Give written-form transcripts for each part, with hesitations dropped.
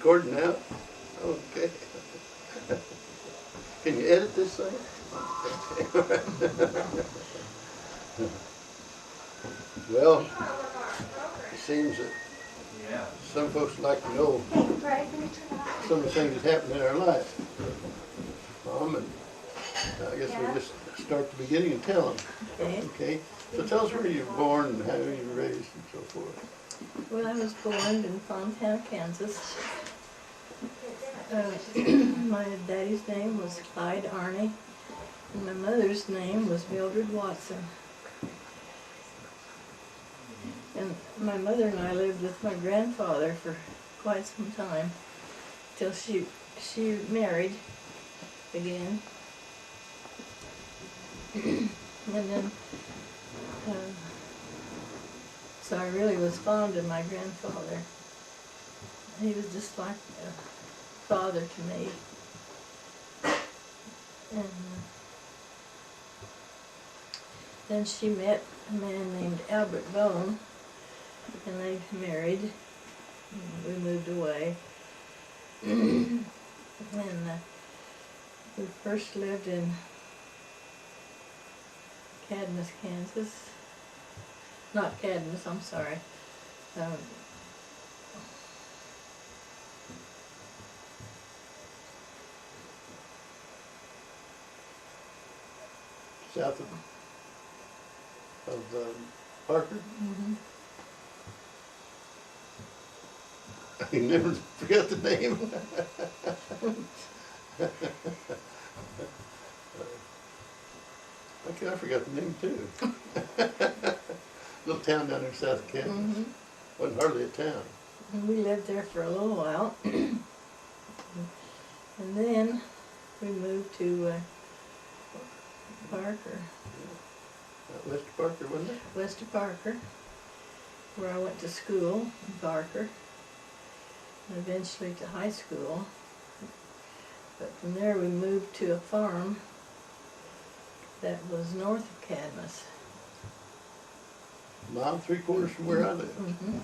recording now? Okay. Can you edit this thing? Well, it seems that some folks like to know some of the things that happen in our life. And I guess we'll just start the beginning and tell them. Okay. So tell us where you were born and how you were raised and so forth. Well, I was born in Fontana, Kansas. My daddy's name was Clyde Arney, and my mother's name was Mildred Watson. And my mother and I lived with my grandfather for quite some time, till she married again. And then, so I really was fond of my grandfather. He was just like a father to me. And then she met a man named Albert Bone, and they married. And we moved away. And we first lived in Cadmus, Kansas. Not Cadmus, I'm sorry. South of Parker. Mm-hmm. I never forget the name. Okay, I forgot the name too. Little town down there south of Kansas. Mm-hmm. Wasn't hardly a town. And we lived there for a little while. And then we moved to Parker. West of Parker, wasn't it? West of Parker, where I went to school in Parker, and eventually to high school. But from there we moved to a farm that was north of Cadmus. A mile and 3/4 from where I live. Mm-hmm.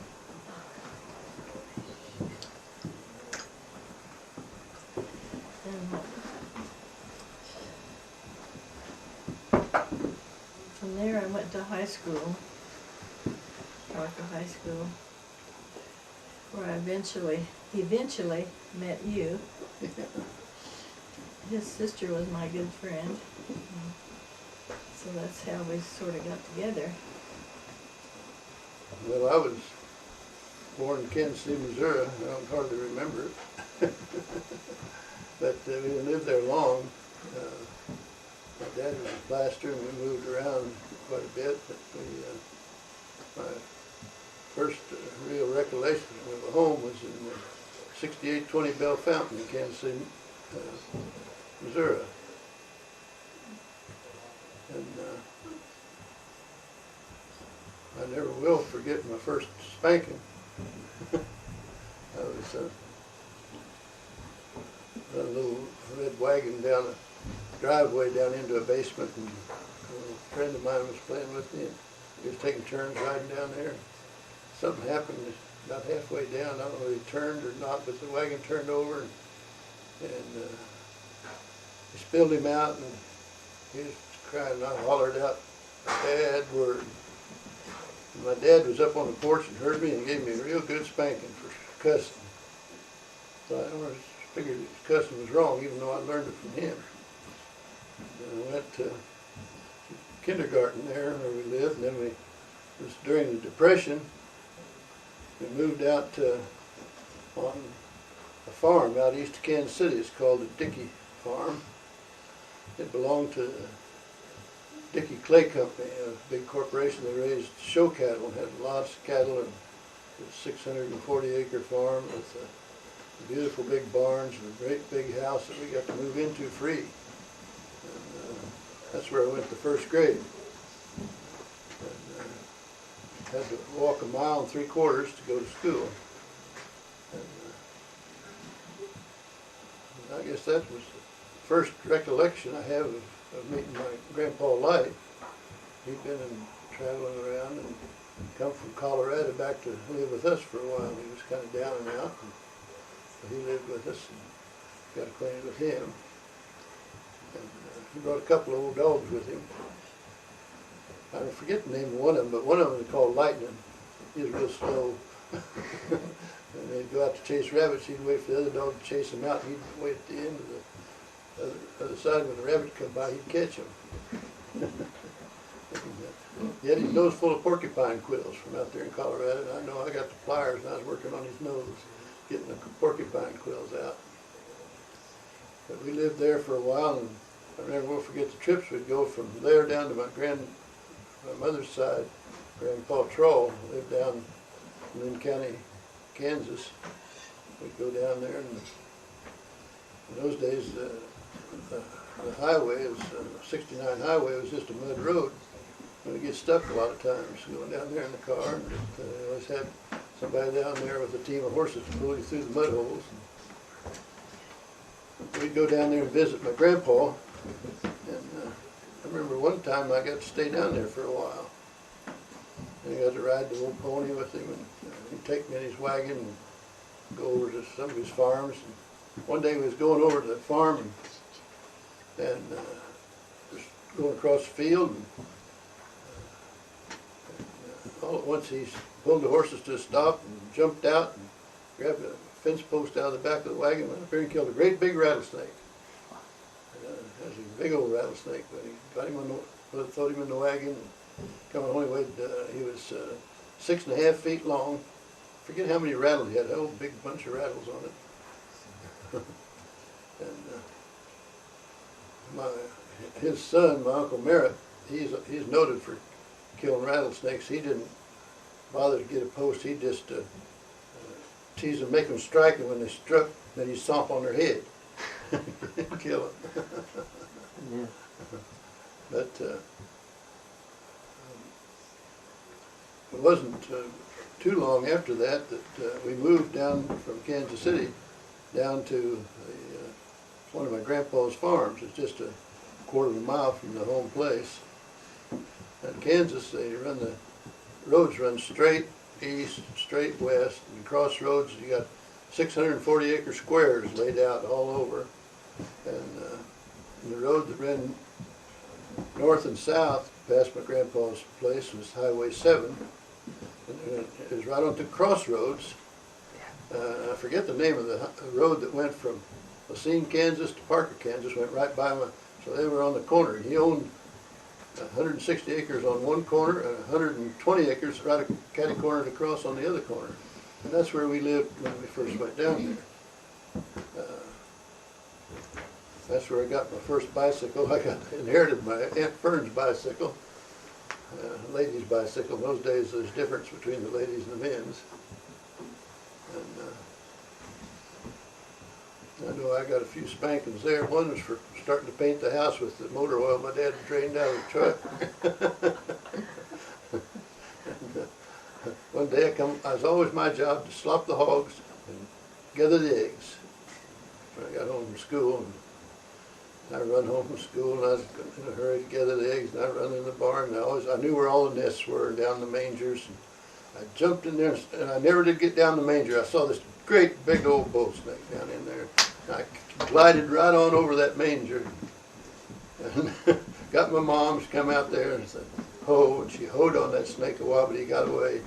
And from there I went to high school, Parker High School, where I eventually met you. His sister was my good friend, so that's how we sort of got together. Well, I was born in Kansas City, Missouri. I don't hardly remember it. But we didn't live there long. My dad was a plaster and we moved around quite a bit. But my first real recollection of a home was in the 6820 Bell Fountain in Kansas City, Missouri. And I never will forget my first spanking. I was a little red wagon down a driveway down into a basement, and a friend of mine was playing with me, and he was taking turns riding down there. Something happened about halfway down. I don't know if he turned or not, but the wagon turned over, and he spilled him out, and he was crying, and I hollered out a bad word. And my dad was up on the porch and heard me and gave me a real good spanking for cussing. So I always figured cussing was wrong, even though I learned it from him. And I went to kindergarten there where we lived, and then it was during the Depression. We moved out on a farm out east of Kansas City. It's called the Dickey Farm. It belonged to Dickey Clay Company, a big corporation. They raised show cattle and had lots of cattle, and a 640-acre farm with beautiful big barns and a great big house that we got to move into free. And that's where I went to first grade. And had to walk 1.75 miles to go to school. And I guess that was the first recollection I have of meeting my Grandpa Light. He'd been traveling around and come from Colorado back to live with us for a while. He was kind of down and out. And he with us and got acquainted with him. And he brought a couple of old dogs with him. I forget the name of one of them, but one of them was called Lightning. He was real slow. And they'd go out to chase rabbits. He'd wait for the other dog to chase them out. And he'd wait at the end of the other side when the rabbit come by. He'd catch him. He had his nose full of porcupine quills from out there in Colorado. And I know I got the pliers and I was working on his nose, getting the porcupine quills out. But we lived there for a while, and I never will forget the trips we'd go from there down to my mother's side. Grandpa Troll lived down in Lynn County, Kansas. We'd go down there, and in those days the highway was 69 highway was just a mud road. And we'd get stuck a lot of times going down there in the car, and they always had somebody down there with a team of horses to pull you through the mud holes. We'd go down there and visit my grandpa, and I remember one time I got to stay down there for a while. And I got to ride the old pony with him, and he'd take me in his wagon and go over to some of his farms. And one day we was going over to the farm and just going across the field, and all at once he pulled the horses to a stop and jumped out and grabbed a fence post out of the back of the wagon, went up there and killed a great big rattlesnake. That was a big old rattlesnake, but he got him thrown him in the wagon, and coming home, he was 6.5 feet long. Forget how many rattles he had, a whole big bunch of rattles on it. And his son, my Uncle Merritt, he's noted for killing rattlesnakes. He didn't bother to get a post. He just tease them, make them strike, and when they struck, then he'd stomp on their head and kill them. Yeah. But it wasn't too long after that we moved down from Kansas City down to one of my grandpa's farms. It's just a quarter of a mile from the home place. In Kansas, the roads run straight east, straight west, and crossroads. You got 640 acre squares laid out all over, and the road that ran north and south past my grandpa's place was Highway 7. And it was right onto crossroads. I forget the name of the road that went from Racine, Kansas to Parker, Kansas, went right by so they were on the corner. He owned 160 acres on one corner and 120 acres right catty corner to cross on the other corner. And that's where we lived when we first went down there. That's where I got my first bicycle. I inherited my Aunt Fern's bicycle, lady's bicycle. In those days there's a difference between the ladies and the men's. And I know I got a few spankings there. One was for starting to paint the house with the motor oil my dad drained out of the truck. One day it was always my job to slop the hogs and gather the eggs. When I got home from school, and I run home from school, and I was in a hurry to gather the eggs, and I run in the barn, and I knew where all the nests were, and down the mangers. And I jumped in there, and I never did get down the manger. I saw this great big old bull snake down in there. I glided right on over that manger, and got my mom to come out there and said, "Ho!" And she hoed on that snake a while, but he got away.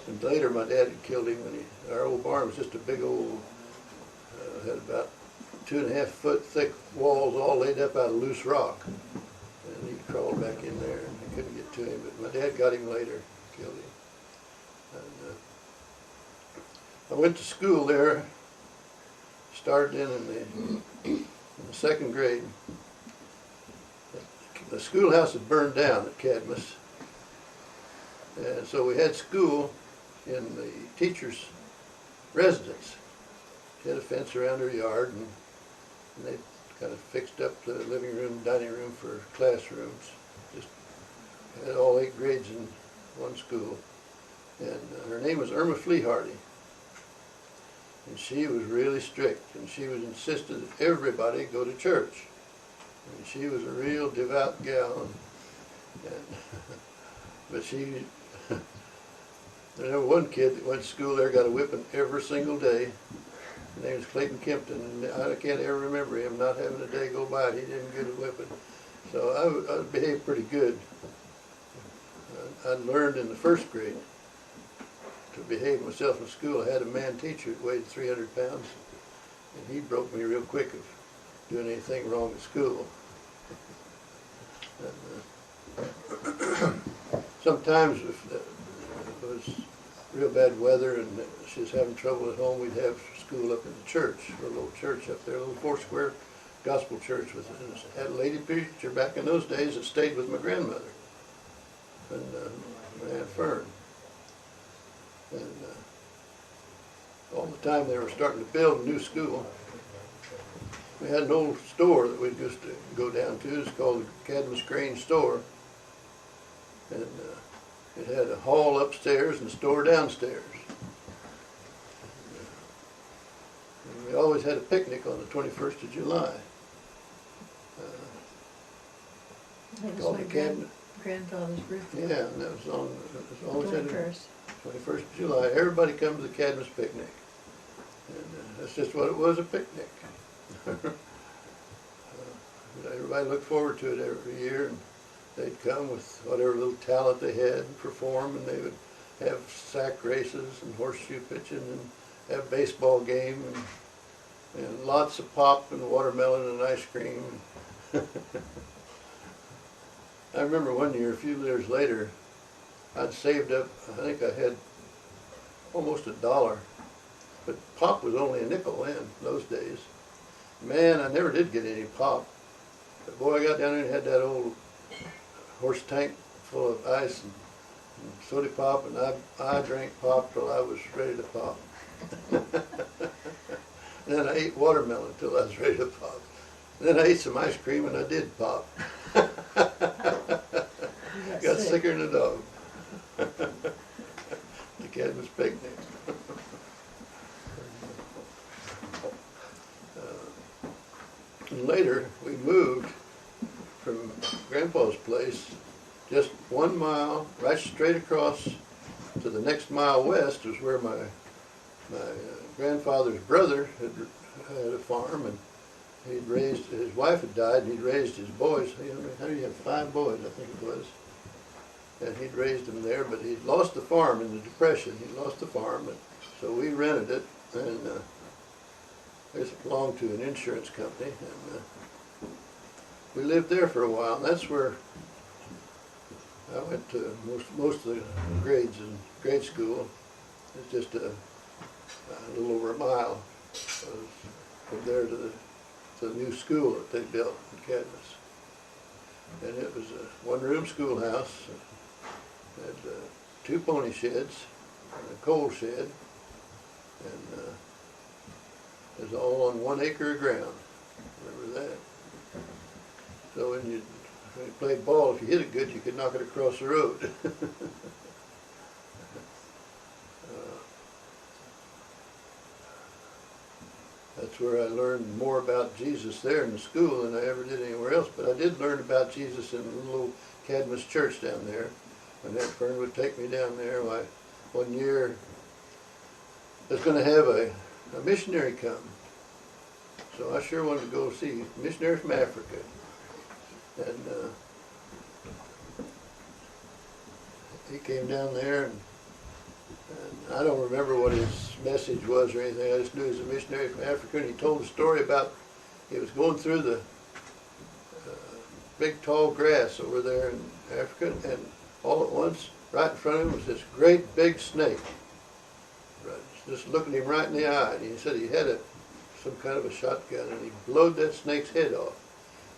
And later, my dad had killed him. Our old barn was just a big old, had about 2.5 foot thick walls all laid up out of loose rock. And he crawled back in there, and I couldn't get to him. But my dad got him later, killed him. And I went to school there. Started in the second grade. The schoolhouse had burned down at Cadmus, and so we had school in the teacher's residence. She had a fence around her yard, and they kind of fixed up the living room, dining room for classrooms. Just had all 8 grades in one school, and her name was Irma Fleehardy. And she was really strict, and she was insisted that everybody go to church. And she was a real devout gal, but there was one kid that went to school there, got a whipping every single day. His name was Clayton Kempton, and I can't ever remember him not having a day go by and he didn't get a whipping. So I behaved pretty good. I learned in the first grade to behave myself in school. I had a man teacher that weighed 300 pounds, and he broke me real quick of doing anything wrong at school. And, sometimes if it was real bad weather and she was having trouble at home, we'd have school up in the church, a little church up there, a little four-square gospel church with had a lady preacher back in those days that stayed with my grandmother and my Aunt Fern. And all the time they were starting to build a new school. We had an old store that we used to go down to. It's called the Cadmus Grange Store. And it had a hall upstairs and a store downstairs. And we always had a picnic on the 21st of July. That was Called my the Cadmus. grandfather's birthday. Yeah, and that was on. It was always had 21st. 21st of July. Everybody comes to the Cadmus picnic, and that's just what it was—a picnic. Everybody looked forward to it every year, and they'd come with whatever little talent they had and perform, and they would have sack races and horseshoe pitching and have baseball game and lots of pop and watermelon and ice cream. I remember one year, a few years later, I'd saved up, I think I had almost $1, but pop was only a nickel then, those days. Man, I never did get any pop. But boy, I got down there and had that old horse tank full of ice and soda pop, and I drank pop till I was ready to pop. And then I ate watermelon till I was ready to pop. And then I ate some ice cream and I did pop. Got sicker than a dog. The Cadmus picnic. And later, we moved from Grandpa's place just 1 mile, right straight across to the next mile west was where my grandfather's brother had a farm, and he'd raised, his wife had died, and he'd raised his boys. You know, how do you have 5 boys, I think it was. And he'd raised them there, but he'd lost the farm in the Depression. He lost the farm, and so we rented it, and it belonged to an insurance company, and we lived there for a while. And that's where I went to most of the grades in grade school. It's just a little over a mile from there to the new school that they built in Cadmus. And it was a one-room schoolhouse. Had 2 pony sheds and a coal shed, and it was all on 1 acre of ground. Remember that? So when you played ball, if you hit it good, you could knock it across the road. That's where I learned more about Jesus there in the school than I ever did anywhere else. But I did learn about Jesus in the little Cadmus church down there. And Aunt Fern would take me down there. One year, I was going to have a missionary come. So I sure wanted to go see a missionary from Africa. And he came down there, and I don't remember what his message was or anything. I just knew he was a missionary from Africa, and he told a story about he was going through the big tall grass over there in Africa, and all at once, right in front of him was this great big snake, just looking him right in the eye. And he said he had some kind of a shotgun, and he blowed that snake's head off.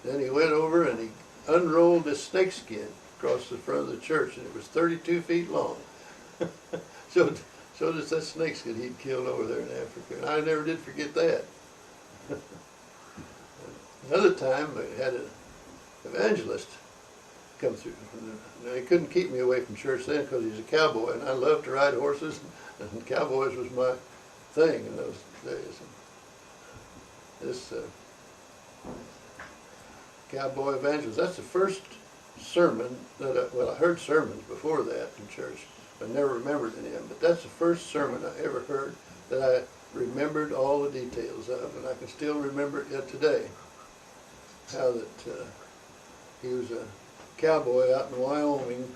Then he went over and he unrolled this snake skin across the front of the church, and it was 32 feet long. So does that snake skin he'd killed over there in Africa, and I never did forget that. Another time, I had an evangelist come through. Now, he couldn't keep me away from church then because he was a cowboy, and I loved to ride horses, and cowboys was my thing in those days. And this cowboy evangelist, that's the first sermon that I heard sermons before that in church. I never remembered any of them, but that's the first sermon I ever heard that remembered all the details of, and I can still remember it yet today. How that he was a cowboy out in Wyoming,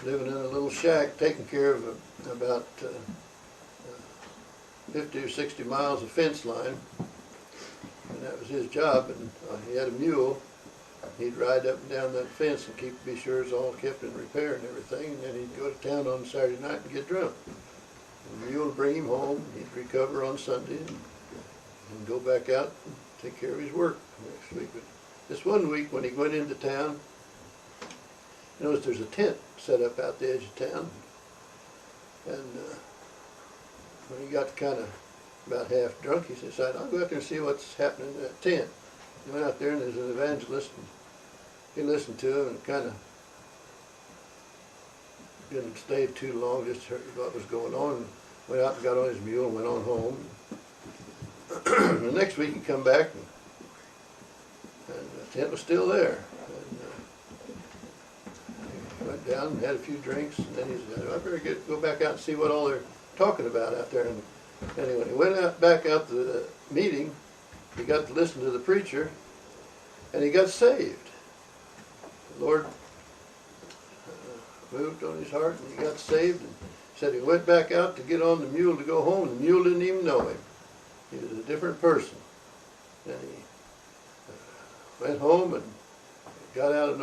living in a little shack, taking care of about 50 or 60 miles of fence line, and that was his job. And he had a mule. He'd ride up and down that fence and be sure it's all kept in repair and everything, and then he'd go to town on Saturday night and get drunk. The mule would bring him home, he'd recover on Sunday, and go back out and take care of his work next week. But this one week when he went into town, you notice there's a tent set up out the edge of town, and when he got kind of about half drunk, he decided, I'll go out there and see what's happening in that tent. He went out there, and there's an evangelist, and he listened to him and kind of didn't stay too long, just heard what was going on, and went out and got on his mule and went on home. The next week he come back, and the tent was still there. And he went down and had a few drinks, and then he said, I better go back out and see what all they're talking about out there. And anyway, he went back out to the meeting. He got to listen to the preacher, and he got saved. The Lord moved on his heart, and he got saved. And said he went back out to get on the mule to go home, and the mule didn't even know him. He was a different person. And he went home and got out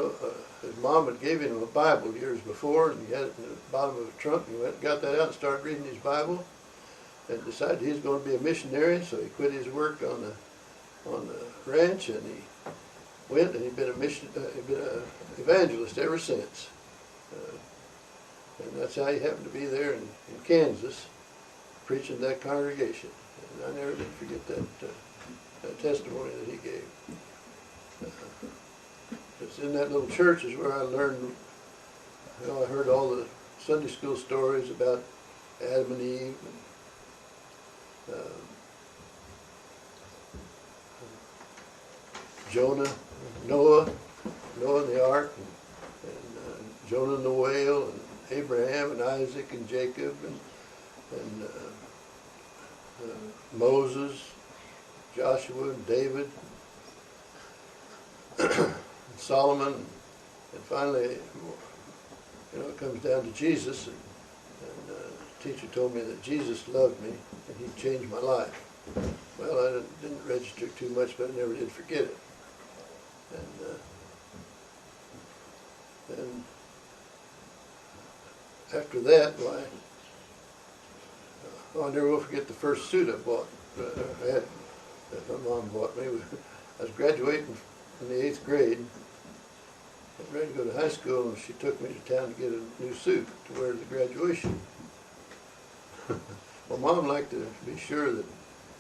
his mom had gave him a Bible years before, and he had it in the bottom of a trunk, and he went and got that out and started reading his Bible, and decided he was going to be a missionary. So he quit his work on the ranch, and he went, and he'd been an evangelist ever since. And that's how he happened to be there in Kansas, preaching that congregation. And I never did forget that testimony that he gave. It's in that little church is where I learned, I heard all the Sunday school stories about Adam and Eve, and Jonah, Noah and the ark, and Jonah and the whale, and Abraham and Isaac and Jacob, and Moses, Joshua and David, and Solomon, and finally, it comes down to Jesus, and the teacher told me that Jesus loved me and he changed my life. Well, I didn't register too much, but I never did forget it. And after that, I never will forget the first suit I bought. I had that my mom bought me. I was graduating in the 8th grade, and ready to go to high school, and she took me to town to get a new suit to wear to the graduation. Well, Mom liked to be sure that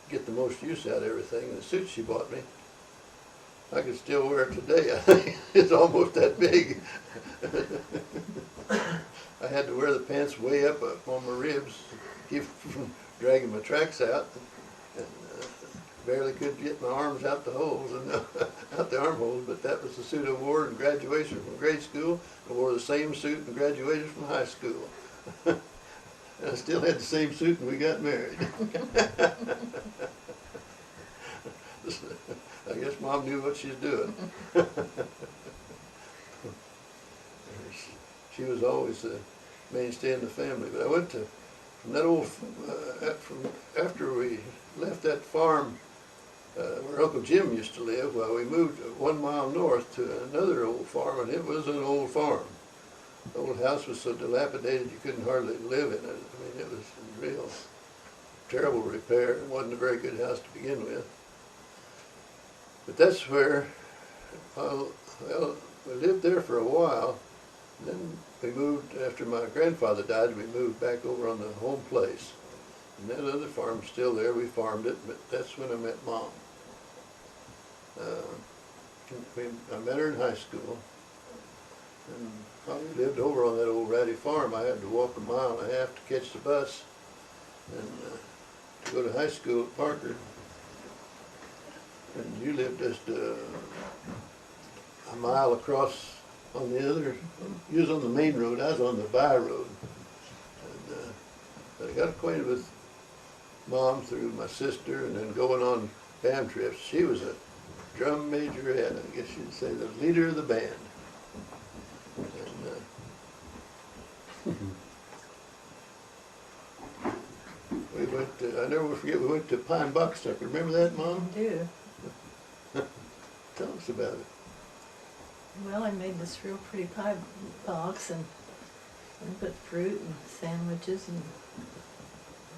get the most use out of everything, and the suit she bought me, I could still wear it today. I think it's almost that big. I had to wear the pants way up on my ribs, keep from dragging my tracks out, and barely could get my arms out the holes and out the armholes. But that was the suit I wore in graduation from grade school. I wore the same suit in graduation from high school. And I still had the same suit when we got married. I guess Mom knew what she was doing. She was always the mainstay in the family. But I went to, from that old, after we left that farm where Uncle Jim used to live, well, we moved 1 mile north to another old farm, and it was an old farm. The old house was so dilapidated you couldn't hardly live in it. I mean, it was in real terrible repair. It wasn't a very good house to begin with. But that's where, well, we lived there for a while. Then we moved, after my grandfather died, we moved back over on the home place. And that other farm's still there, we farmed it, but that's when I met Mom. I met her in high school, and we lived over on that old ratty farm. I had to walk 1.5 miles to catch the bus and to go to high school at Parker. And you lived just a mile across on the other. You was on the main road, I was on the by road. And, but I got acquainted with Mom through my sister, and then going on band trips. She was a drum majorette, I guess you'd say, the leader of the band. And we went to, I never will forget, we went to Pine Box Tucker. Remember that, Mom? I do. Tell us about it. Well, I made this real pretty pie box and put fruit and sandwiches and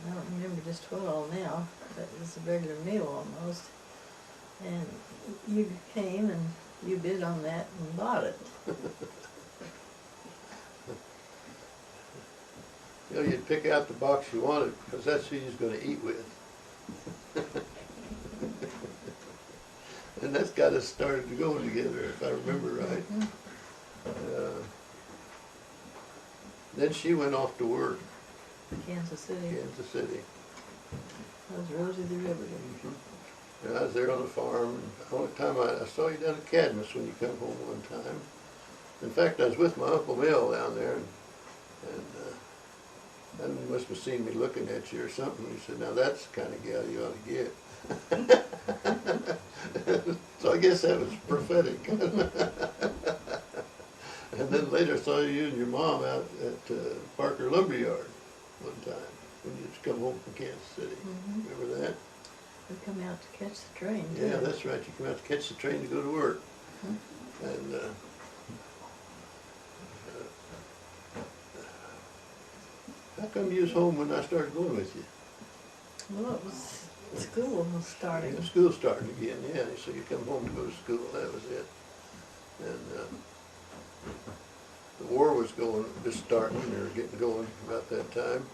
I don't remember just what all now, but it was a regular meal almost. And you came and you bid on that and bought it. You know, you'd pick out the box you wanted because that's who you was going to eat with. And that's got us started to going together, if I remember right. Then she went off to work. Kansas City. Kansas City. That was Rosie the River. And I was there on the farm. The only time I saw you down at Cadmus when you come home one time. In fact, I was with my Uncle Mel down there, and he must have seen me looking at you or something. He said, "Now that's the kind of gal you ought to get." So I guess that was prophetic. And then later I saw you and your mom out at Parker Lumberyard one time when you come home from Kansas City. Remember that? We come out to catch the train. Yeah, that's right. You come out to catch the train to go to work. And how come you was home when I started going with you? Well, it was school was starting. Yeah, school starting again, yeah. So you come home to go to school, that was it. And the war was going, just starting, or getting going about that time.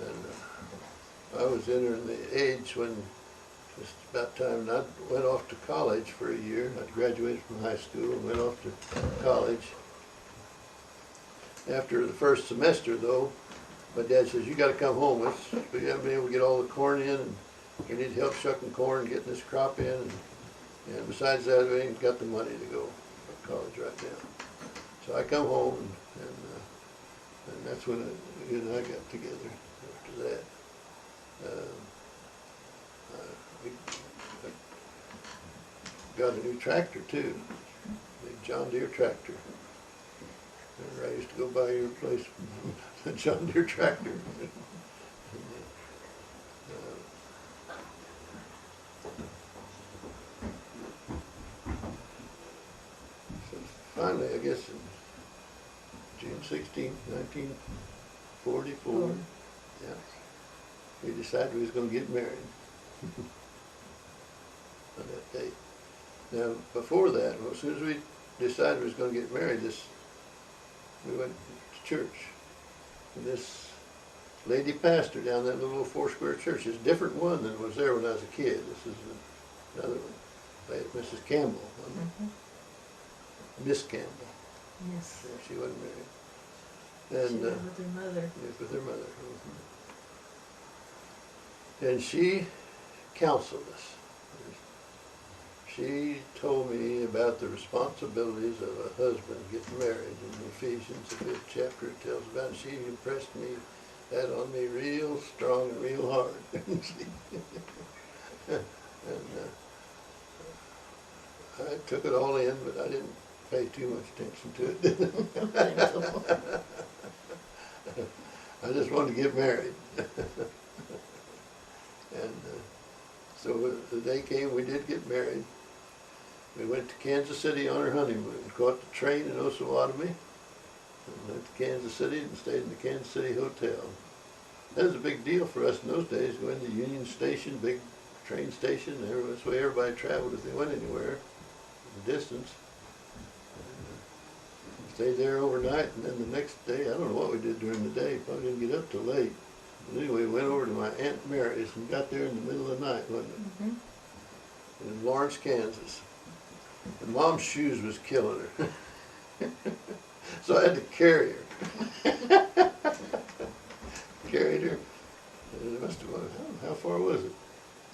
And I was entering the age when just about time, and I went off to college for a year. I graduated from high school and went off to college. After the first semester, though, my dad says, "You got to come home. We haven't been able to get all the corn in, and we need help shucking corn, getting this crop in. And besides that, we ain't got the money to go to college right now." So I come home, and that's when you and I got together after that. We got a new tractor, too, big John Deere tractor. Remember, I used to go by your place with a John Deere tractor. So finally, I guess in June 16, 1944, yeah, we decided we was going to get married on that date. Now, before that, as soon as we decided we was going to get married, we went to church. And this lady pastor down that little four-square church is a different one than was there when I was a kid. This is another one, Mrs. Campbell, Miss Campbell. Yes. Yeah, she wasn't married. She And lived with her mother. yes, with her mother. And she counseled us. She told me about the responsibilities of a husband getting married. In Ephesians, the 5th chapter, it tells about it. She impressed me that on me real strong and real hard. And I took it all in, but I didn't pay too much attention to it. I just wanted to get married. And so the day came, we did get married. We went to Kansas City on our honeymoon, caught the train in Osawatomie, and went to Kansas City and stayed in the Kansas City Hotel. That was a big deal for us in those days, going to Union Station, big train station. That's the way everybody traveled if they went anywhere, the distance. Stayed there overnight, and then the next day, I don't know what we did during the day, probably didn't get up till late. But anyway, we went over to my Aunt Mary's and got there in the middle of the night, wasn't it? In Lawrence, Kansas. And Mom's shoes was killing her. So I had to carry her. Carried her. And it must have been, how far was it?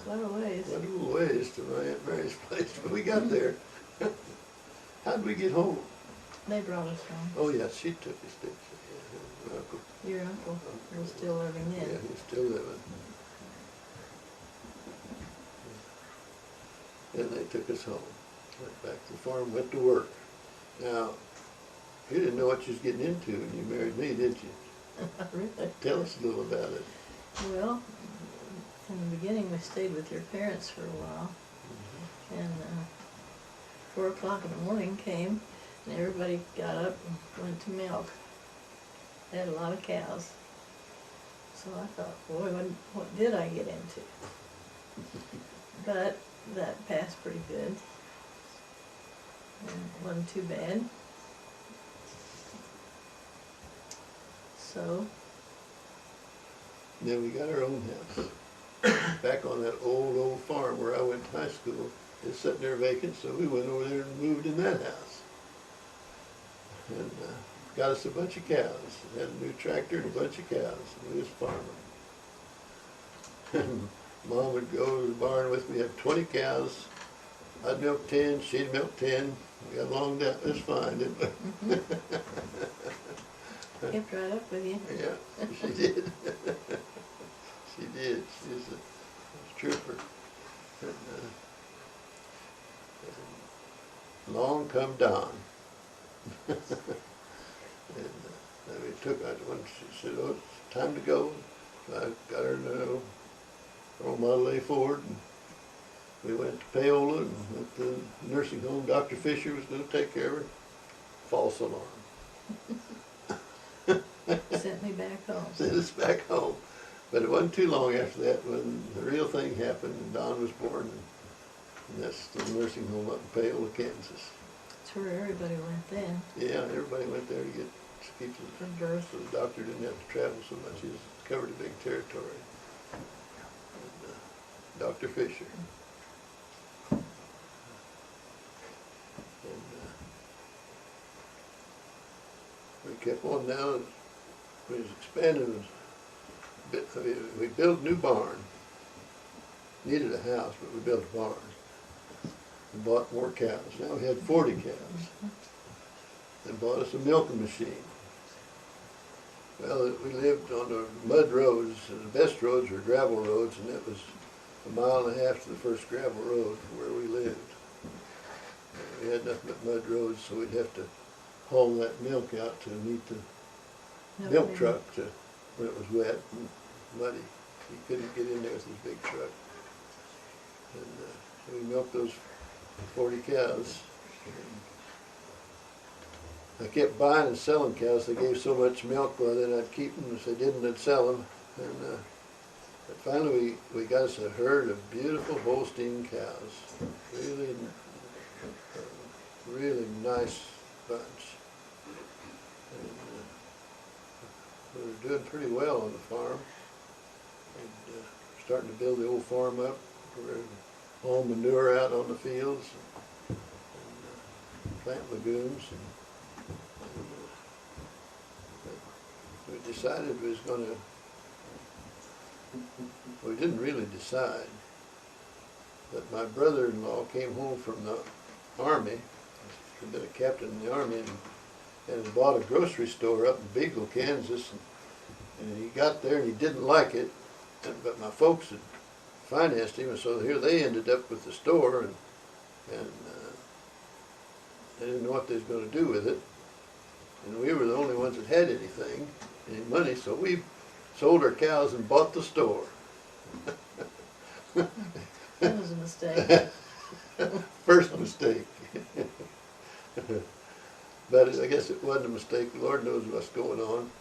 Quite a ways. Quite a little ways to my Aunt Mary's place, but we got there. How'd we get home? They brought us home. Oh, yeah, she took us, didn't she? Yeah, her uncle. Your uncle was still living Yeah, then. he's still living. And they took us home. Went back to the farm, went to work. Now, you didn't know what you was getting into when you married me, did you? Really? Tell us a little about it. Well, in the beginning, we stayed with your parents for a while, and 4 o'clock in the morning came, and everybody got up and went to milk. They had a lot of cows. So I thought, boy, what did I get into? But that passed pretty good. And it wasn't too bad. So, Then we got our own house. Back on that old farm where I went to high school. It's sitting there vacant, so we went over there and moved in that house. And got us a bunch of cows. Had a new tractor and a bunch of cows. We was farming. And Mom would go to the barn with me, have 20 cows. I'd milk 10, she'd milk 10. We got along that, it was fine, didn't we? kept right up with you. Yeah, she did. She did. She was a trooper. And along come Don. And then we took, she said, oh, it's time to go. So I got her in an old Model A Ford, and we went to Paola and went to the nursing home. Dr. Fisher was going to take care of her. False alarm. Sent me back home. Sent us back home. But it wasn't too long after that when the real thing happened and Don was born. And that's the nursing home up in Paola, Kansas. That's where everybody went then. Yeah, everybody went there to keep For birth. so the doctor didn't have to travel so much. He covered a big territory. And, Dr. Fisher. And we kept on down. We was expanding. We built a new barn. Needed a house, but we built a barn. We bought more cows. Now we had 40 cows. And bought us a milking machine. Well, we lived on the mud roads, and the best roads were gravel roads, and it was 1.5 miles to the first gravel road where we lived. We had nothing but mud roads, so we'd have to haul that milk out to meet the milk truck when it was wet and muddy. You couldn't get in there with this big truck. And so we milked those 40 cows. And I kept buying and selling cows. They gave so much milk, well, then I'd keep them. If they didn't, I'd sell them. And but finally, we got us a herd of beautiful Holstein cows. Really, really nice bunch. And, we were doing pretty well on the farm. And, starting to build the old farm up. We were hauling manure out on the fields and plant legumes. We decided we was going to. We didn't really decide, but my brother-in-law came home from the army. He'd been a captain in the army and had bought a grocery store up in Beagle, Kansas. And he got there and he didn't like it, but my folks had financed him, and so here they ended up with the store, and they didn't know what they was going to do with it. And we were the only ones that had any money, so we sold our cows and bought the store. That was a mistake. First mistake. But I guess it wasn't a mistake. The Lord knows what's going on.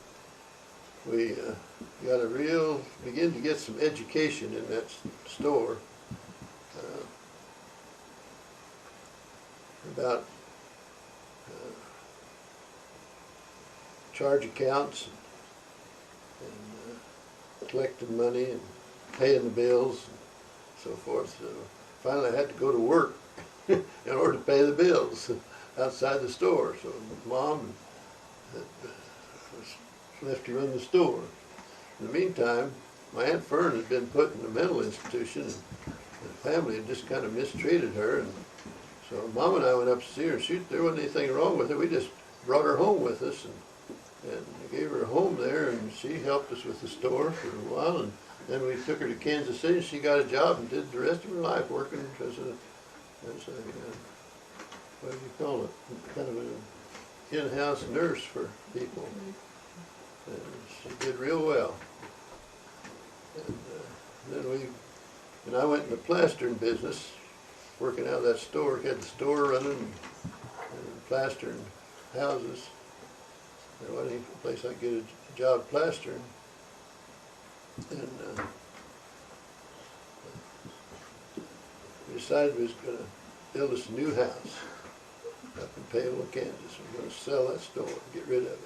We began to get some education in that store about charge accounts and collecting money and paying the bills and so forth. So finally I had to go to work in order to pay the bills outside the store. So Mom was left to run the store. In the meantime, my Aunt Fern had been put in a mental institution, and the family had just kind of mistreated her. And so Mom and I went up to see her, and there wasn't anything wrong with her. We just brought her home with us and gave her a home there, and she helped us with the store for a while. And then we took her to Kansas City. She got a job and did the rest of her life working as a as a, what do you call it, kind of an in-house nurse for people. And she did real well. And then I went in the plastering business, working out of that store, had the store running and plastering houses. There wasn't any place I could get a job plastering. And we decided we was going to build us a new house up in Paola, Kansas. We were going to sell that store, get rid of it.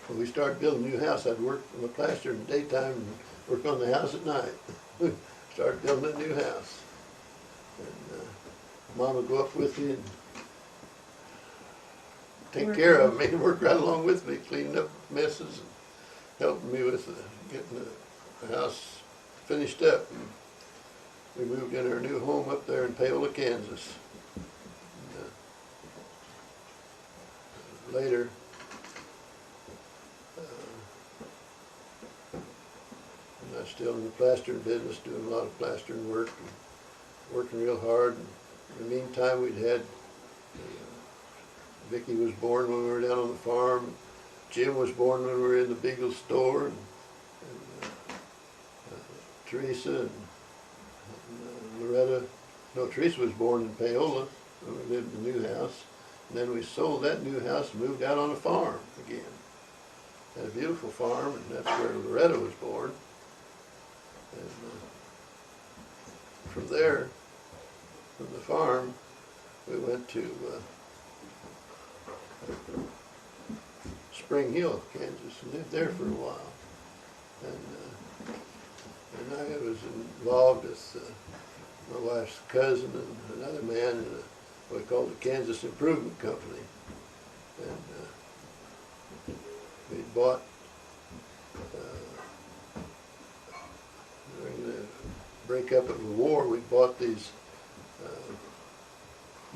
When we started building a new house, I'd work on the plaster in the daytime and work on the house at night. We started building a new house. And Mom would go up with me and take care of me and work right along with me, cleaning up messes and helping me with getting the house finished up. And we moved in our new home up there in Paola, Kansas. And, later, I'm still in the plastering business, doing a lot of plastering work and working real hard. And in the meantime, we'd had Vicki was born when we were down on the farm. Jim was born when we were in the Beagle store, and Teresa and Loretta. No, Teresa was born in Paola when we lived in the new house. And then we sold that new house and moved out on a farm again. Had a beautiful farm, and that's where Loretta was born. And from there, from the farm, we went to Spring Hill, Kansas, and lived there for a while. And I was involved with my wife's cousin and another man in what we called the Kansas Improvement Company. And we'd bought, during the breakup of the war, we bought these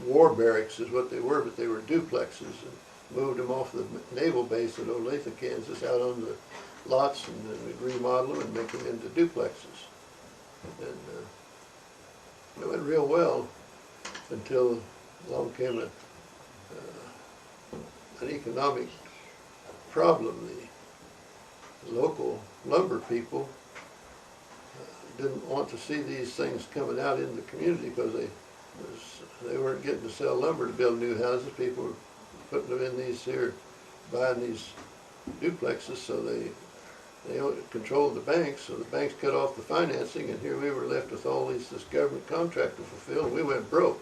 war barracks is what they were, but they were duplexes, and moved them off the naval base at Olathe, Kansas, out on the lots, and then we'd remodel them and make them into duplexes. And it went real well until along came an economic problem. The local lumber people didn't want to see these things coming out in the community because they weren't getting to sell lumber to build new houses. People were putting them in these here, buying these duplexes, so they controlled the banks, so the banks cut off the financing, and here we were left with all this government contract to fulfill, and we went broke.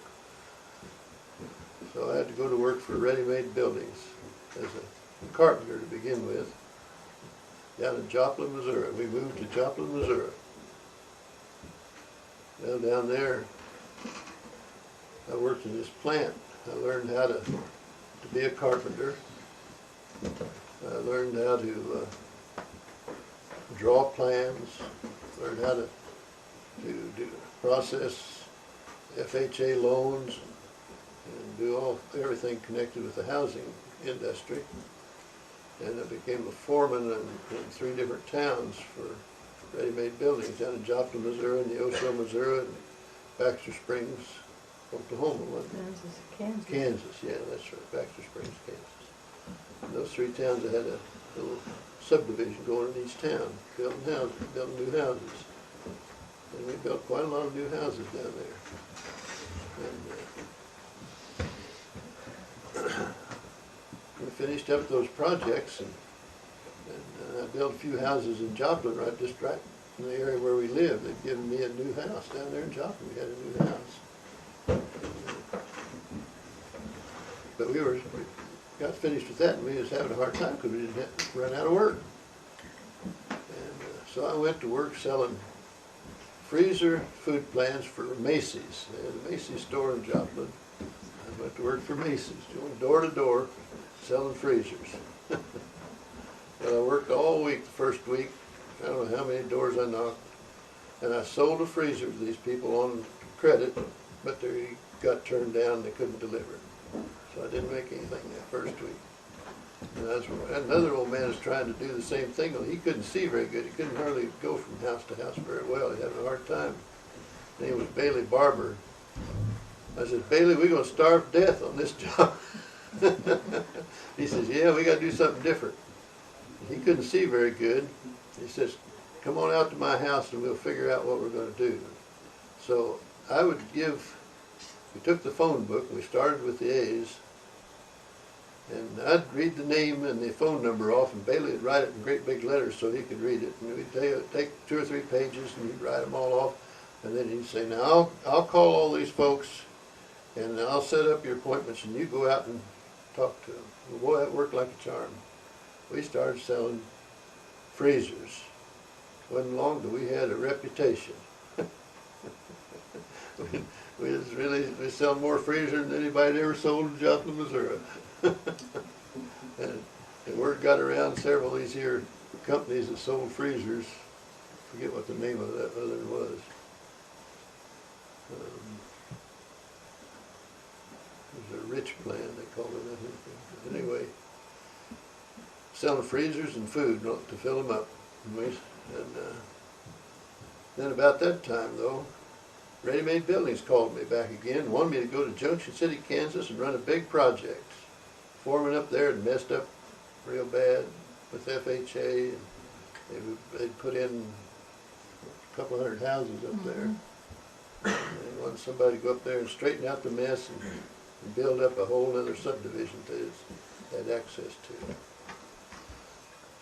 So I had to go to work for ready-made buildings as a carpenter to begin with, down in Joplin, Missouri. We moved to Joplin, Missouri. Well, down there, I worked in this plant. I learned how to be a carpenter. I learned how to draw plans, learned how to process FHA loans, and do everything connected with the housing industry. And I became a foreman in 3 different towns for ready-made buildings, down in Joplin, Missouri, in Neosho, Missouri, and Baxter Springs, Oklahoma. Kansas. Kansas, yeah, that's right, Baxter Springs, Kansas. And those 3 towns, I had a little subdivision going in each town, building new houses. And we built quite a lot of new houses down there. And we finished up those projects, and I built a few houses in Joplin, just right in the area where we lived. They'd given me a new house down there in Joplin. We had a new house. But we got finished with that, and we was having a hard time because we didn't run out of work. And so I went to work selling freezer food plans for Macy's. They had a Macy's store in Joplin. I went to work for Macy's, going door to door, selling freezers. But I worked all week the first week. I don't know how many doors I knocked. And I sold a freezer to these people on credit, but they got turned down, they couldn't deliver it. So I didn't make anything that first week. And another old man is trying to do the same thing. Well, he couldn't see very good. He couldn't hardly go from house to house very well. He had a hard time. His name was Bailey Barber. I said, Bailey, we're going to starve to death on this job. He says, yeah, we got to do something different. He couldn't see very good. He says, come on out to my house and we'll figure out what we're going to do. So I would give, we took the phone book and we started with the A's. And I'd read the name and the phone number off, and Bailey would write it in great big letters so he could read it. And we'd take 2 or 3 pages and he'd write them all off. And then he'd say, now I'll call all these folks and I'll set up your appointments and you go out and talk to them. Well, boy, that worked like a charm. We started selling freezers. Wasn't long till we had a reputation. we sell more freezers than anybody ever sold in Joplin, Missouri. And the word got around several of these here companies that sold freezers. Forget what the name of that other was. It was a rich plan, they called it, I think. But anyway, selling freezers and food to fill them up. And then about that time, though, Ready-Made Buildings called me back again and wanted me to go to Junction City, Kansas and run a big project. Foreman up there had messed up real bad with FHA, and they'd put in a couple hundred houses up there. And they wanted somebody to go up there and straighten out the mess and build up a whole other subdivision they had access to.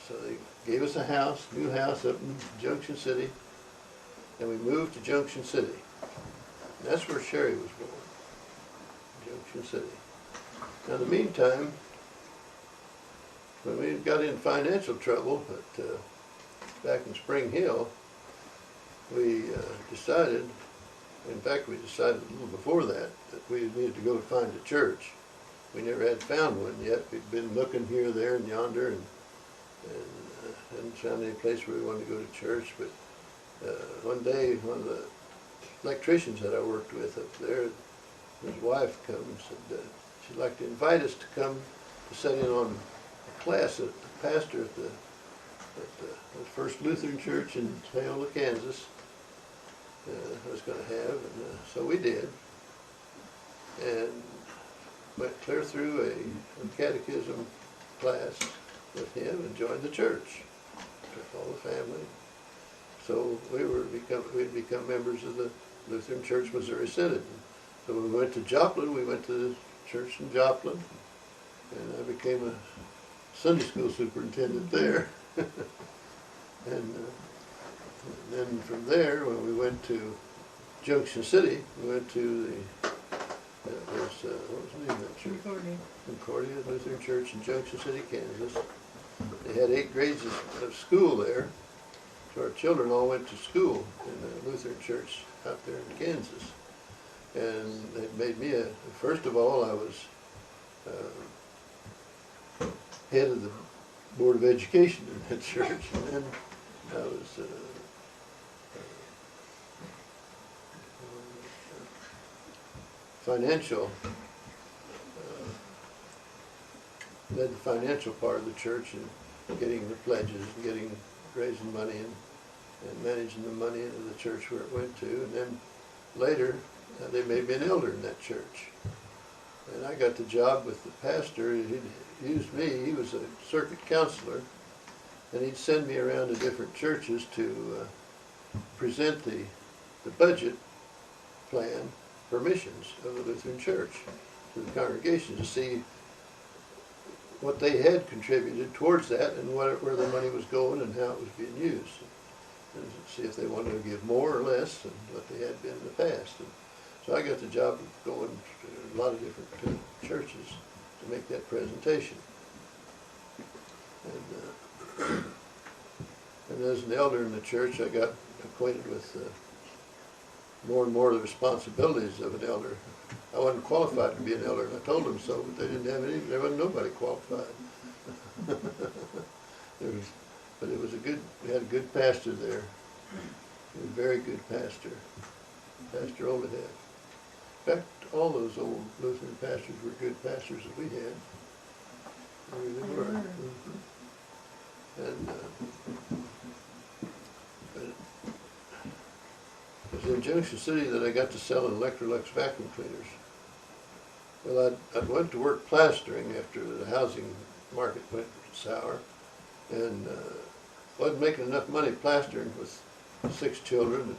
So they gave us a house, new house up in Junction City, and we moved to Junction City. And that's where Sherry was born, Junction City. Now, in the meantime, when we got in financial trouble back in Spring Hill, we decided, in fact we decided a little before that we needed to go find a church. We never had found one yet. We'd been looking here, there, and yonder, and hadn't found any place where we wanted to go to church. But one day, one of the electricians that I worked with up there, his wife come and said she'd like to invite us to come to sit in on a class that the pastor at the First Lutheran Church in Paola, Kansas was going to have. And so we did, and went clear through a catechism class with him and joined the church. Took all the family. So we'd become members of the Lutheran Church Missouri Synod. So when we went to Joplin, we went to the church in Joplin, and I became a Sunday school superintendent there. And then from there, when we went to Junction City, we went to what was the name of that church? Concordia Lutheran Church in Junction City, Kansas. They had 8 grades of school there. So our children all went to school in the Lutheran church out there in Kansas. And they made me first of all, I was head of the Board of Education in that church. And then I was led the financial part of the church and getting the pledges and raising money and managing the money into the church where it went to. And then later, they made me an elder in that church. And I got the job with the pastor. He used me. He was a circuit counselor, and he'd send me around to different churches to present the budget plan for missions of the Lutheran Church to the congregation to see what they had contributed towards that and where the money was going and how it was being used. And see if they wanted to give more or less than what they had been in the past. And so I got the job of going to a lot of different churches to make that presentation. And as an elder in the church, I got acquainted with more and more of the responsibilities of an elder. I wasn't qualified to be an elder, and I told them so, but they didn't have any. There wasn't nobody qualified. But it was we had a good pastor there, a very good pastor, Pastor Olehead. In fact, all those old Lutheran pastors were good pastors that we had. They were. And it was in Junction City that I got to selling Electrolux vacuum cleaners. Well, I'd went to work plastering after the housing market went sour, and wasn't making enough money plastering with 6 children and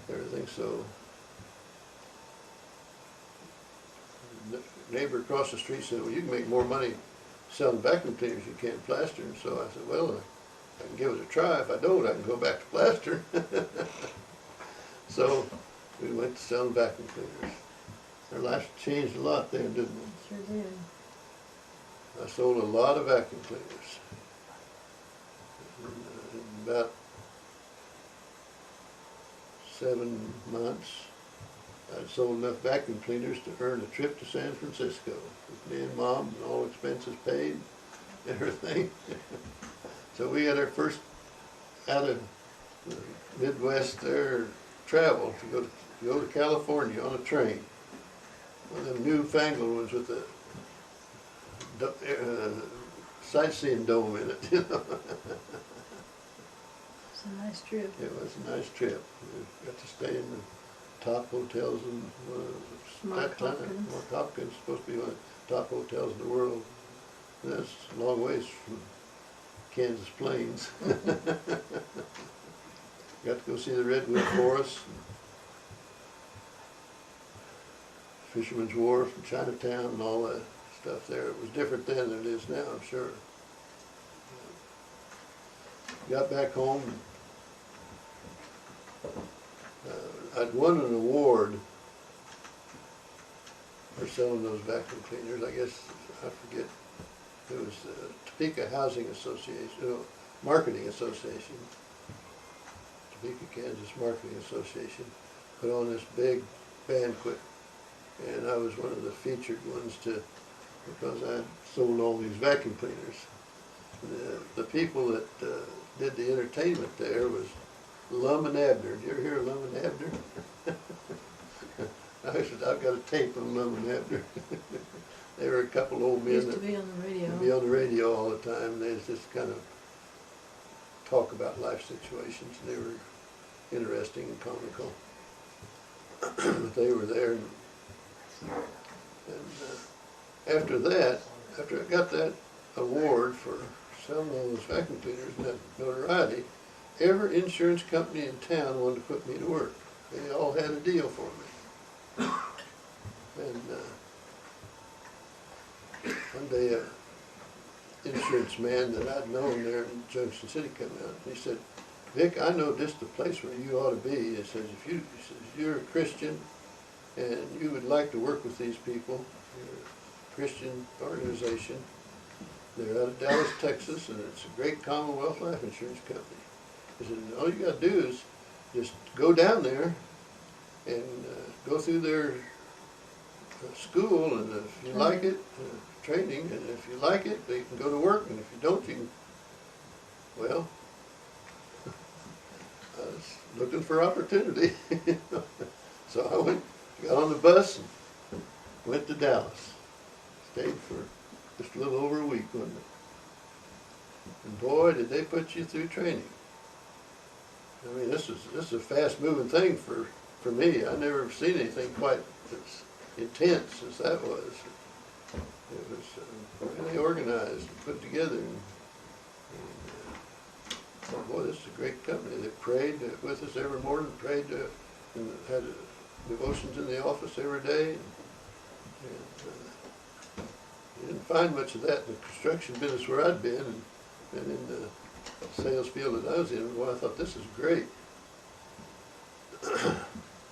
everything, so the neighbor across the street said, well, you can make more money selling vacuum cleaners than you can plastering. So I said, well, I can give it a try. If I don't, I can go back to plastering. So we went to selling vacuum cleaners. Our lives changed a lot there, didn't it? Sure did. I sold a lot of vacuum cleaners. In about 7 months, I'd sold enough vacuum cleaners to earn a trip to San Francisco with me and Mom, and all expenses paid, everything. So we had our first out of the Midwest there travel to go to California on a train. One of them newfangled ones with the sightseeing dome in it, you know. It's a nice trip. It was a nice trip. We got to stay in the top hotels in that time. Mark Hopkins, supposed to be one of the top hotels in the world. And that's a long ways from Kansas Plains. Got to go see the Redwood Forest, Fisherman's Wharf, and Chinatown, and all that stuff there. It was different then than it is now, I'm sure. Got back home. I'd won an award for selling those vacuum cleaners. I guess, I forget, it was the Topeka Housing Association, Marketing Association, Topeka, Kansas Marketing Association, put on this big banquet, and I was one of the featured ones because I sold all these vacuum cleaners. The people that did the entertainment there was Lum and Abner. Did you ever hear of Lum and Abner? I've got a tape of Lum and Abner. They were a couple old men Used to be on the radio. Be on the radio all the time. And they just kind of talk about life situations. They were interesting and comical. But they were there, and after that, after I got that award for selling all those vacuum cleaners and that notoriety, every insurance company in town wanted to put me to work. They all had a deal for me. And one day, an insurance man that I'd known there in Junction City came out, and he said, Vic, I know just the place where you ought to be. He says, if you're a Christian and you would like to work with these people, you're a Christian organization. They're out of Dallas, Texas, and it's a great Commonwealth life insurance company. He said, all you got to do is just go down there and go through their school, and if you like it, training, and if you like it, they can go to work, and if you don't, you can, well, I was looking for opportunity. So I got on the bus and went to Dallas. Stayed for just a little over a week, wasn't it? And boy, did they put you through training. I mean, this is a fast-moving thing for me. I never seen anything quite as intense as that was. It was really organized and put together. And oh boy, this is a great company. They prayed with us every morning, prayed and had devotions in the office every day. You didn't find much of that in the construction business where I'd been, and in the sales field that I was in. Well, I thought, this is great.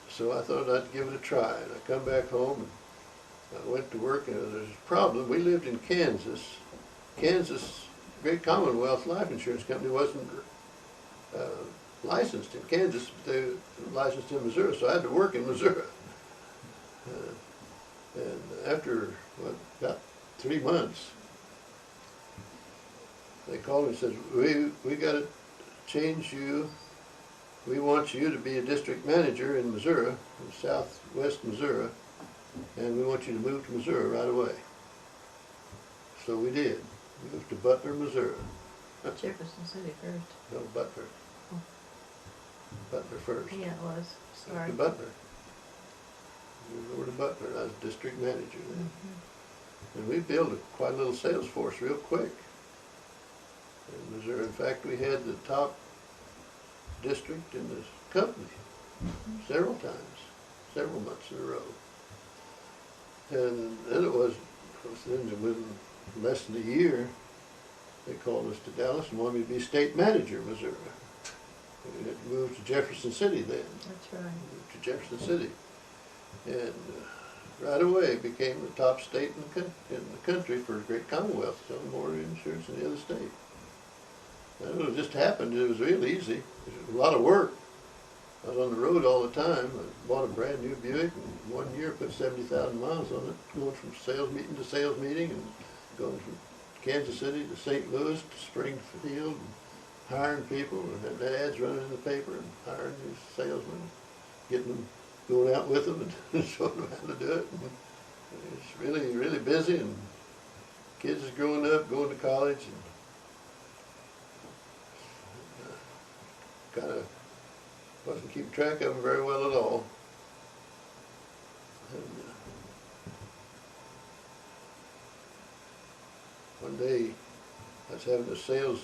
So I thought I'd give it a try, and I come back home, and I went to work, and there's a problem. We lived in Kansas. Kansas, Great Commonwealth Life Insurance Company wasn't licensed in Kansas, but they were licensed in Missouri, so I had to work in Missouri. And after, about 3 months, they called me and said, we got to change you. We want you to be a district manager in Missouri, in southwest Missouri, and we want you to move to Missouri right away. So we did. We moved to Butler, Missouri. Jefferson City first. No, Butler. Oh. Butler first. Yeah, it was. Sorry. To Butler. Moved over to Butler. I was district manager then. And we built quite a little sales force real quick in Missouri. In fact, we had the top district in this company several times, several months in a row. And then within less than a year, they called us to Dallas and wanted me to be state manager of Missouri. We had moved to Jefferson City then. That's right. Moved to Jefferson City. And right away became the top state in the country for the great Commonwealth, selling more insurance than the other state. And it just happened. It was real easy. It was a lot of work. I was on the road all the time. I bought a brand new Buick and 1 year put 70,000 miles on it, going from sales meeting to sales meeting and going from Kansas City to St. Louis to Springfield and hiring people and having ads running in the paper and hiring these salesmen, getting them, going out with them and showing them how to do it. And it's really, really busy, and kids is growing up, going to college, and kind of wasn't keeping track of them very well at all. And one day I was having a state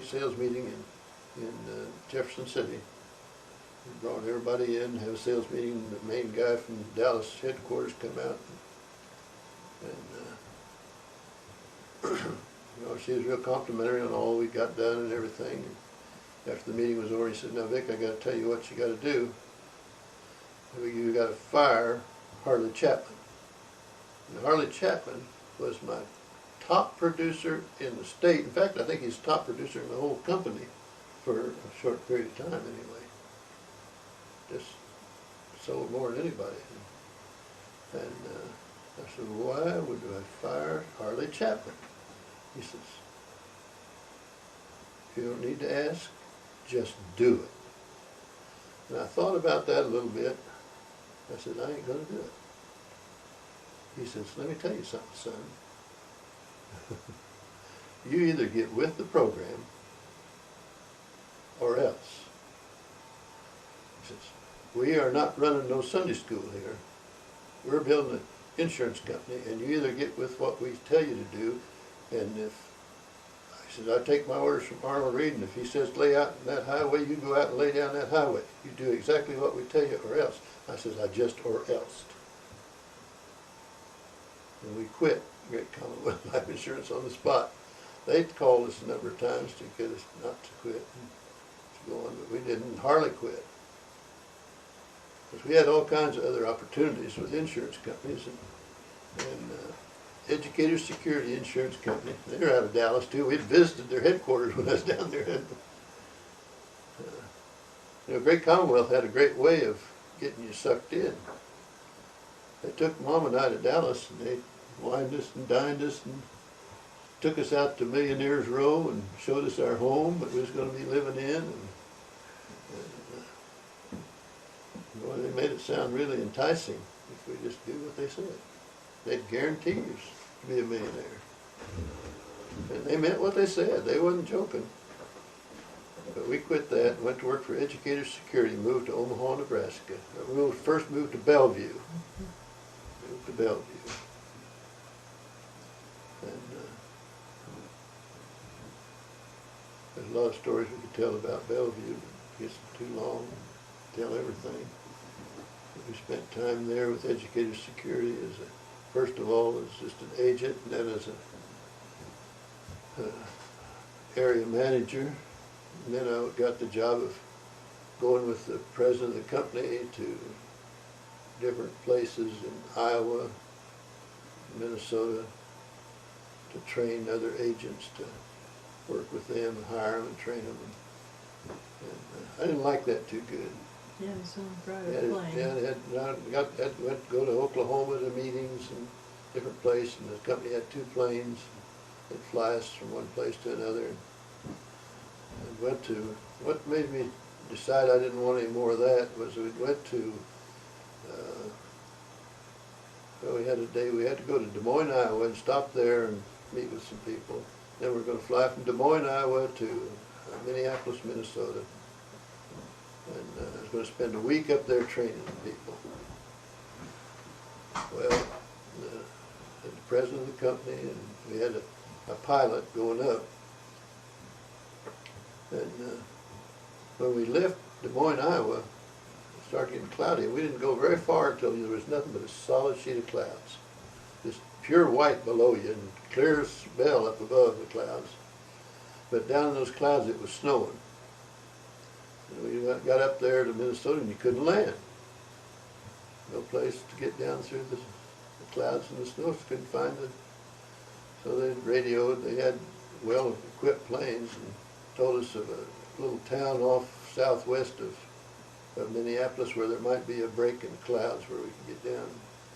sales meeting in Jefferson City. We brought everybody in, have a sales meeting. The main guy from Dallas headquarters come out, and you know, she was real complimentary on all we got done and everything. And after the meeting was over, he said, "Now, Vic, I got to tell you what you got to do. You got to fire Harley Chapman." And Harley Chapman was my top producer in the state. In fact, I think he's top producer in the whole company for a short period of time anyway. Just sold more than anybody. And I said, "Why would I fire Harley Chapman?" He says, "You don't need to ask, just do it." And I thought about that a little bit. I said, "I ain't gonna do it." He says, "Let me tell you something, son. You either get with the program or else." He says, "We are not running no Sunday school here. We're building an insurance company, and you either get with what we tell you to do, and if," I said, "I take my orders from Arnold Reed, and if he says lay out in that highway, you go out and lay down that highway. You do exactly what we tell you or else." I said, "I just or else." And we quit Great Commonwealth Life Insurance on the spot. They'd called us a number of times to get us not to quit and to go on, but we didn't. Harley quit. Because we had all kinds of other opportunities with insurance companies, and Educator Security Insurance Company. They're out of Dallas too. We'd visited their headquarters when I was down there. And, you know, Great Commonwealth had a great way of getting you sucked in. They took Mom and I to Dallas, and they wined us and dined us and took us out to Millionaire's Row and showed us our home that we was going to be living in. And boy, they made it sound really enticing if we just do what they said. They'd guarantee you to be a millionaire. And they meant what they said. They wasn't joking. But we quit that and went to work for Educator Security, moved to Omaha, Nebraska. We first moved to Bellevue. Moved to Bellevue. And there's a lot of stories we could tell about Bellevue, but it gets too long to tell everything. We spent time there with Educator Security first of all as just an agent, and then as a area manager. And then I got the job of going with the president of the company to different places in Iowa, Minnesota, to train other agents to work with them and hire them and train them. And I didn't like that too good. Yeah, it was on a private plane. Yeah, went to go to Oklahoma to meetings and different places, and the company had 2 planes that fly us from one place to another. And went to, what made me decide I didn't want any more of that was we went to Well, we had a day, we had to go to Des Moines, Iowa and stop there and meet with some people. Then we're gonna fly from Des Moines, Iowa to Minneapolis, Minnesota. And I was gonna spend a week up there training people. Well, the president of the company, and we had a pilot going up. And when we left Des Moines, Iowa, it started getting cloudy. We didn't go very far until there was nothing but a solid sheet of clouds. Just pure white below you and clear as bell up above the clouds. But down in those clouds it was snowing. And we got up there to Minnesota and you couldn't land. No place to get down through the clouds and the snow. So couldn't find it. So they radioed. They had well-equipped planes and told us of a little town off southwest of Minneapolis where there might be a break in the clouds where we could get down.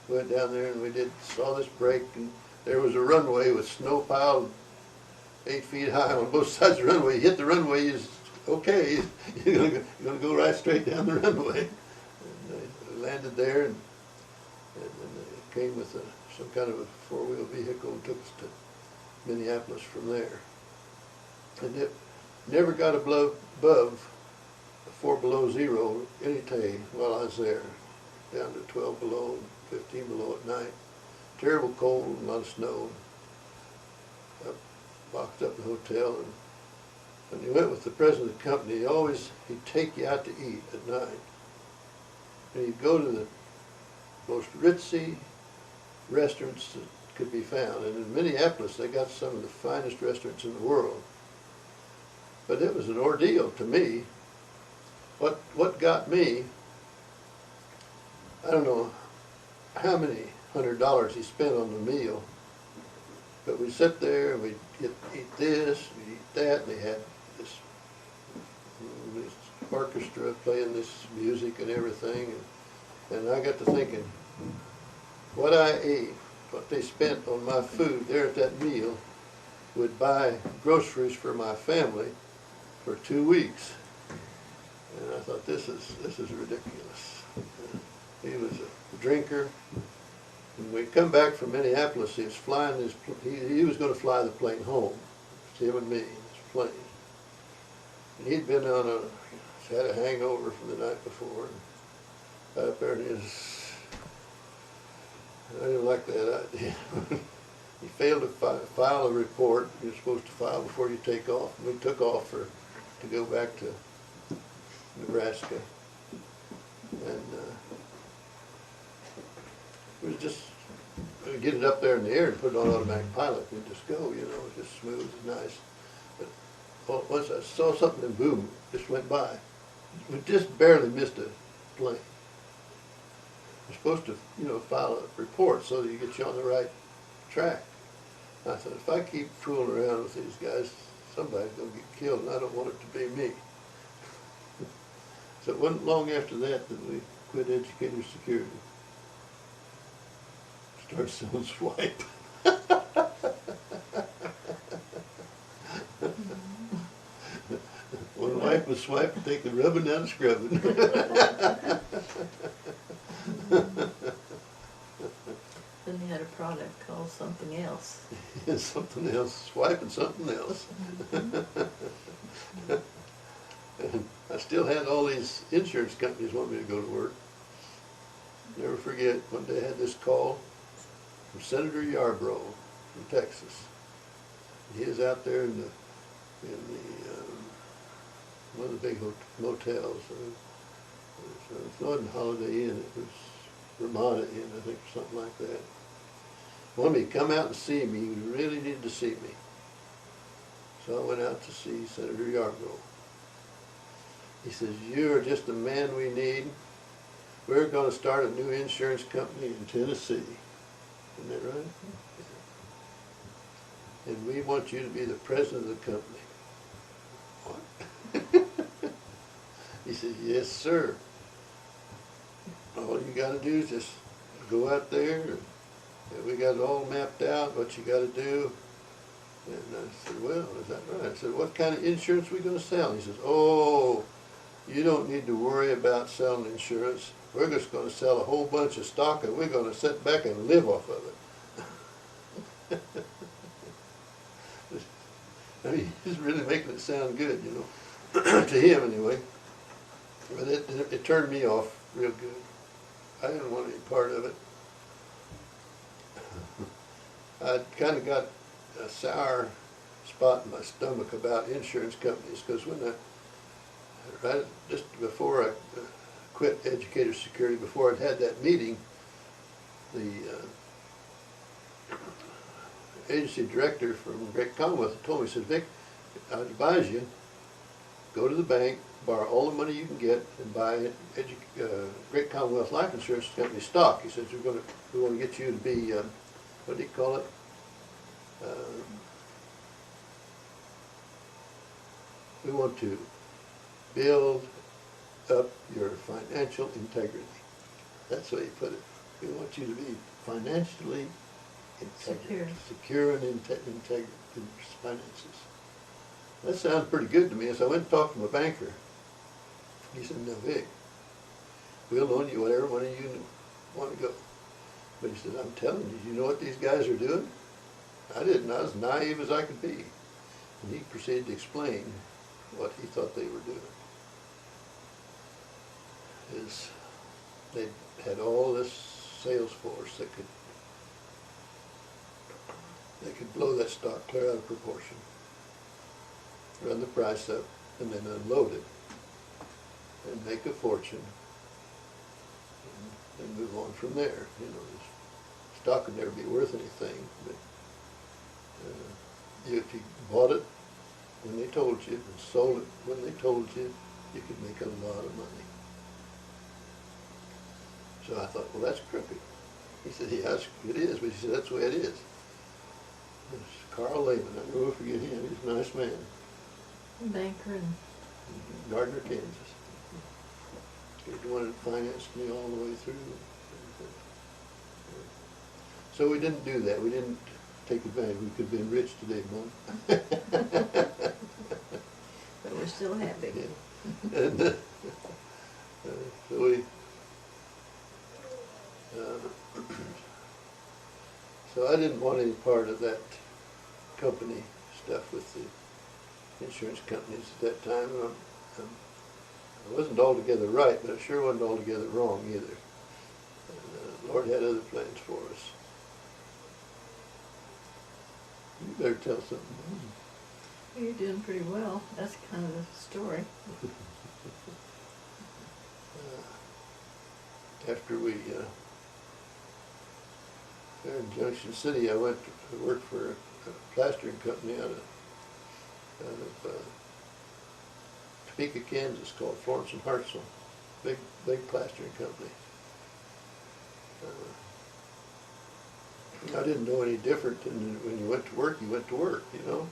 We went down there and saw this break, and there was a runway with snow piled 8 feet high on both sides of the runway. You hit the runway, you're okay, you're gonna go right straight down the runway. And we landed there, and then they came with some kind of a four-wheel vehicle and took us to Minneapolis from there. And it never got above 4 below zero any day while I was there, down to 12 below, 15 below at night. Terrible cold and a lot of snow. Boxed up in the hotel, and when you went with the president of the company, he'd take you out to eat at night. And you'd go to the most ritzy restaurants that could be found. And in Minneapolis, they got some of the finest restaurants in the world. But it was an ordeal to me. What got me, I don't know how many $100 he spent on the meal, but we'd sit there and we'd eat this, we'd eat that, and they had this orchestra playing this music and everything, and I got to thinking, what I ate, what they spent on my food there at that meal, would buy groceries for my family for 2 weeks. And I thought, this is ridiculous. He was a drinker. When we come back from Minneapolis, he was flying he was going to fly the plane home. It's him and me, this plane. And he'd been had a hangover from the night before. And got up there and I didn't like that idea. He failed to file a report you're supposed to file before you take off. And we took off to go back to Nebraska. And it was just, get it up there in the air and put it on automatic pilot and just go, you know, it was just smooth and nice. But once I saw something and boom, just went by. We just barely missed a plane. You're supposed to, you know, file a report so that you get you on the right track. I thought, if I keep fooling around with these guys, somebody's going to get killed, and I don't want it to be me. So it wasn't long after that we quit educator security. Started selling swipe. One wife was swipe to take the rubbing down the scrubbing. Then they had a product called something else. Something else, swiping something else. And I still had all these insurance companies want me to go to work. Never forget, one day I had this call from Senator Yarborough from Texas. He was out there in one of the big motels. It wasn't Holiday Inn, it was Ramada Inn, I think, or something like that. Wanted me to come out and see me. He really needed to see me. So I went out to see Senator Yarborough. He says, "You are just the man we need. We're going to start a new insurance company in Tennessee." Isn't that right? Yeah. "And we want you to be the president of the company." What? He said, "Yes, sir. All you got to do is just go out there. And we got it all mapped out, what you got to do." And I said, "Well, is that right?" I said, "What kind of insurance are we going to sell?" He says, "Oh, you don't need to worry about selling insurance. We're just gonna sell a whole bunch of stock and we're gonna sit back and live off of it. I mean, he's really making it sound good, you know, to him anyway. But it turned me off real good. I didn't want any part of it. I kind of got a sour spot in my stomach about insurance companies, because when right just before I quit Educator Security, before I'd had that meeting, the agency director from Great Commonwealth told me, he said, Vic, I'd advise you, go to the bank, borrow all the money you can get, and buy Great Commonwealth Life Insurance Company stock. He says, we want to get you to be, what do you call it? We want to build up your financial integrity. That's the way he put it. We want you to be financially secure and integrity in finances. That sounds pretty good to me. So I went and talked to my banker. He said, no, Vic, we'll loan you whatever money you want to go. But he said, I'm telling you, you know what these guys are doing? I didn't. I was naive as I could be. And he proceeded to explain what he thought they were doing. They had all this sales force that could blow that stock clear out of proportion, run the price up, and then unload it, and make a fortune, and move on from there. You know, the stock would never be worth anything, but if you bought it when they told you and sold it when they told you, you could make a lot of money. So I thought, well, that's crooked. He said, yeah, it is, but he said, that's the way it is. It's Carl Lehman, I never will forget him. He's a nice man. Banker in Gardner, Kansas. He's the one that financed me all the way through. So we didn't do that. We didn't take advantage. We could have been rich today, Mom. but we're still happy. Yeah. And so we, so I didn't want any part of that company stuff with the insurance companies at that time. I wasn't altogether right, but I sure wasn't altogether wrong either. And, Lord had other plans for us. You better tell something. You're doing pretty well. That's kind of the story. After we, there in Junction City, I went to work for a plastering company out of Topeka, Kansas, called Florence and Hartzell. Big plastering company. I didn't know any different than when you went to work, you went to work, you know.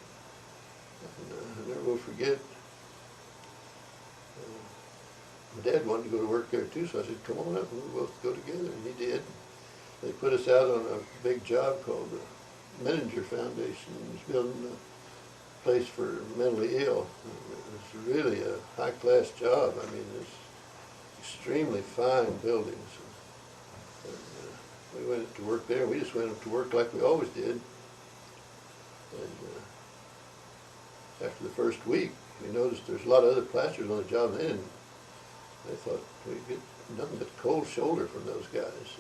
And I never will forget, my dad wanted to go to work there too, so I said, come on up, and we'll both go together, and he did. They put us out on a big job called the Menninger Foundation. It was building a place for mentally ill. It was really a high-class job. I mean, it's extremely fine buildings. And, we went to work there. We just went to work like we always did. And after the first week, we noticed there's a lot of other plasterers on the job. And they thought we'd get nothing but cold shoulder from those guys.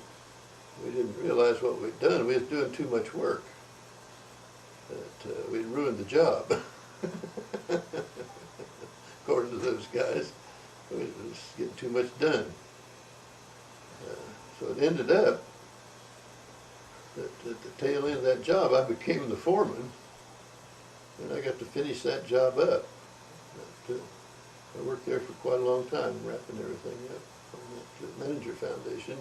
We didn't realize what we'd done. We was doing too much work. That we'd ruined the job. According to those guys, we was getting too much done. So it ended up that at the tail end of that job, I became the foreman, and I got to finish that job up. I worked there for quite a long time, wrapping everything up on that Menninger Foundation.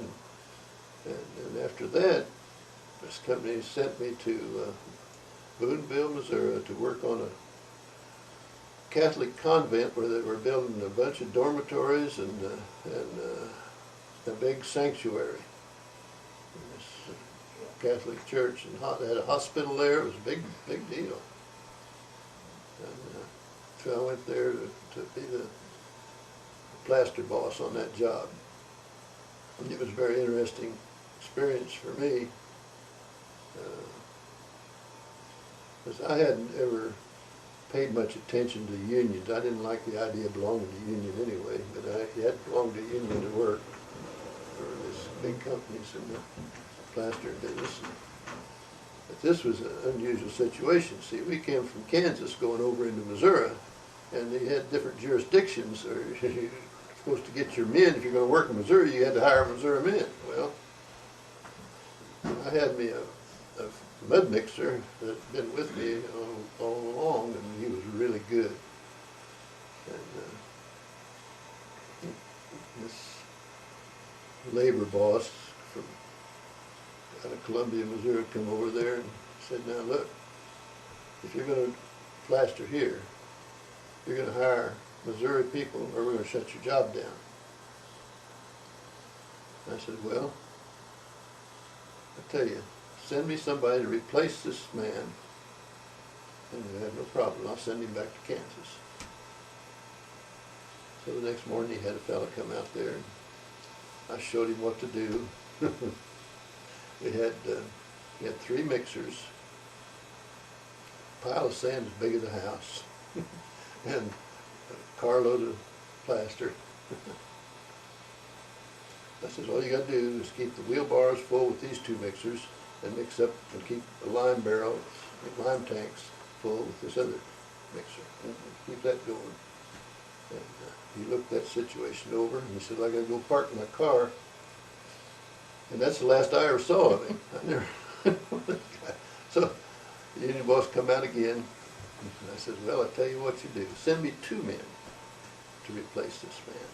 And after that, this company sent me to Boonville, Missouri, to work on a Catholic convent where they were building a bunch of dormitories and a big sanctuary. In this Catholic church, and they had a hospital there. It was a big deal. And so I went there to be the plaster boss on that job. And it was a very interesting experience for me, because I hadn't ever paid much attention to unions. I didn't like the idea of belonging to a union anyway, but I had to belong to a union to work for this big companies in the plaster business. But this was an unusual situation. See, we came from Kansas going over into Missouri, and they had different jurisdictions, or you're supposed to get your men. If you're going to work in Missouri, you had to hire Missouri men. Well, I had me a mud mixer that had been with me all along, and he was really good. And this labor boss from out of Columbia, Missouri, come over there and said, "Now look, if you're going to plaster here, you're going to hire Missouri people, or we're going to shut your job down." I said, "Well, I tell you, send me somebody to replace this man, and I have no problem. I'll send him back to Kansas." So the next morning he had a fella come out there, and I showed him what to do. We had 3 mixers, a pile of sand as big as a house, and a carload of plaster. I said, all you got to do is keep the wheelbars full with these 2 mixers, and mix up and keep the lime barrels, the lime tanks full with this other mixer, and keep that going. And he looked that situation over, and he said, "I got to go park my car." And that's the last I ever saw of him. I never. So the union boss come out again, and I said, "Well, I tell you what you do. Send me 2 men to replace this man."